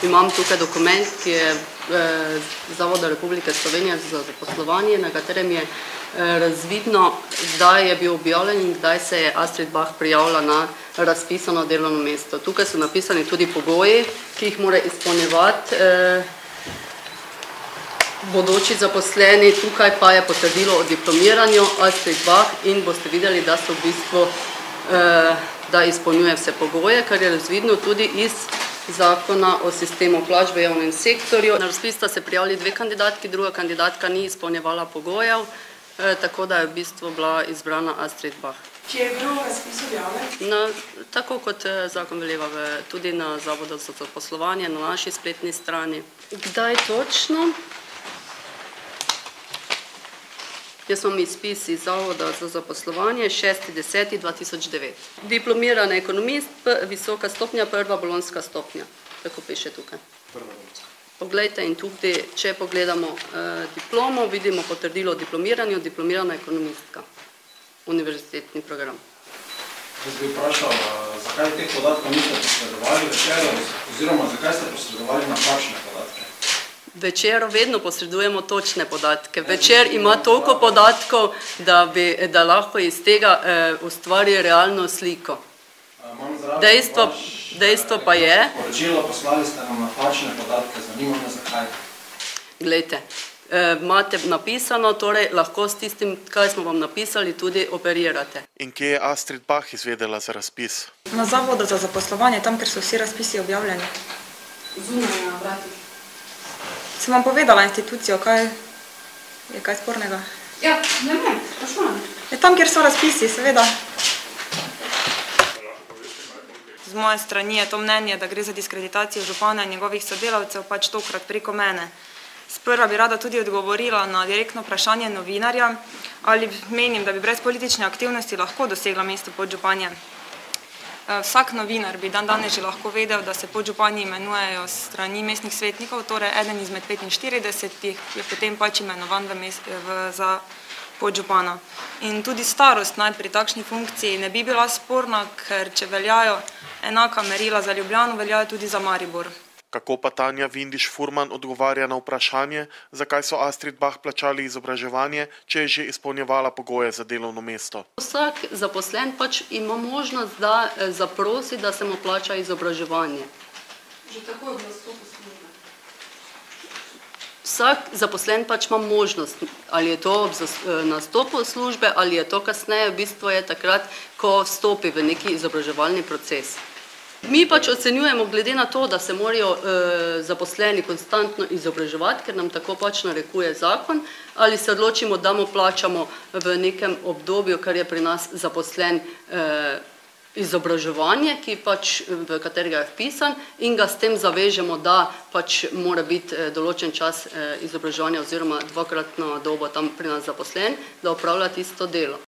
Imam tukaj dokument, ki je Zavoda Republike Slovenije za zaposlovanje, na katerem je razvidno, kdaj je bil objavljen in kdaj se je Astrid Bah prijavila na razpisano delovno mesto. Tukaj so napisani tudi pogoji, ki jih mora izpolnjevati bodoči zaposleni. Tukaj pa je potrdilo o diplomiranju Astrid Bah in boste videli, da so v bistvu, da izpolnjuje vse pogoje, kar je razvidno tudi iz Zakona o sistemu plač v javnem sektorju. Na razpis sta se prijavili dve kandidatki, druga kandidatka ni izpolnjevala pogojev, tako da je v bistvu bila izbrana Astrid Bah. Kje je bil razpis objavljen? Tako kot zakon veleva, tudi na Zavodu za zaposlovanje, na naši spletni strani. Kdaj točno? Jaz imam izpis iz Zavoda za zaposlovanje 6.10.2009. Diplomiran ekonomist, visoka stopnja, prva bolonjska stopnja. Tako piše tukaj. Poglejte in tudi, če pogledamo diplomo, vidimo potrdilo o diplomiranju, diplomirana ekonomistka. Univerzitetni program. Jaz bi vprašal, zakaj teh podatkov niste posredovali večerov, oziroma zakaj ste posredovali napačne podatke? Večer vedno posredujemo točne podatke. Večer ima toliko podatkov, da lahko iz tega ustvari realno sliko. Dejstvo pa je... Poročilo poslali ste nam napačne podatke, zanima me zakaj. Glejte, imate napisano, torej lahko s tistim, kaj smo vam napisali, tudi operirate. In kje je Astrid Bah izvedela za razpis? Na Zavodu za zaposlovanje, tam, ker so vsi razpisi objavljeni. Zunaj na vratih. Sem vam povedala institucijo, kaj je kaj spornega? Ja, ne vem, vprašam. Je tam, kjer so razpisi, seveda. Z moje strani je to mnenje, da gre za diskreditacijo župana in njegovih sodelavcev, pač tokrat preko mene. Sprva bi rada tudi odgovorila na direktno vprašanje novinarja, ali menim, da bi brez politične aktivnosti lahko dosegla mesto podžupanje. Vsak novinar bi danes že lahko vedel, da se podžupani imenujejo strani mestnih svetnikov, torej eden izmed 45 je potem pač imenovan za podžupana. In tudi starost naj pri takšni funkciji ne bi bila sporna, ker če veljajo enaka merila za Ljubljano, veljajo tudi za Maribor. Kako pa Tanja Vindiš-Furman odgovarja na vprašanje, zakaj so Astrid Bah plačali izobraževanje, če je že izpolnjevala pogoje za delovno mesto? Vsak zaposlen pač ima možnost, da zaprosi, da se mu plača izobraževanje. Že tako je bilo stopu službe. Vsak zaposlen pač ima možnost, ali je to na stopu službe, ali je to kasneje, v bistvu je takrat, ko vstopi v neki izobraževalni proces. Mi pač ocenjujemo glede na to, da se morajo zaposleni konstantno izobraževati, ker nam tako pač narekuje zakon, ali se odločimo, da mu plačamo v nekem obdobju, kar je pri nas zaposlen izobraževanje, v katerega je vpisan, in ga s tem zavežemo, da pač mora biti določen čas izobraževanja oziroma dvakratna doba tam pri nas zaposlen, da opravlja tisto delo.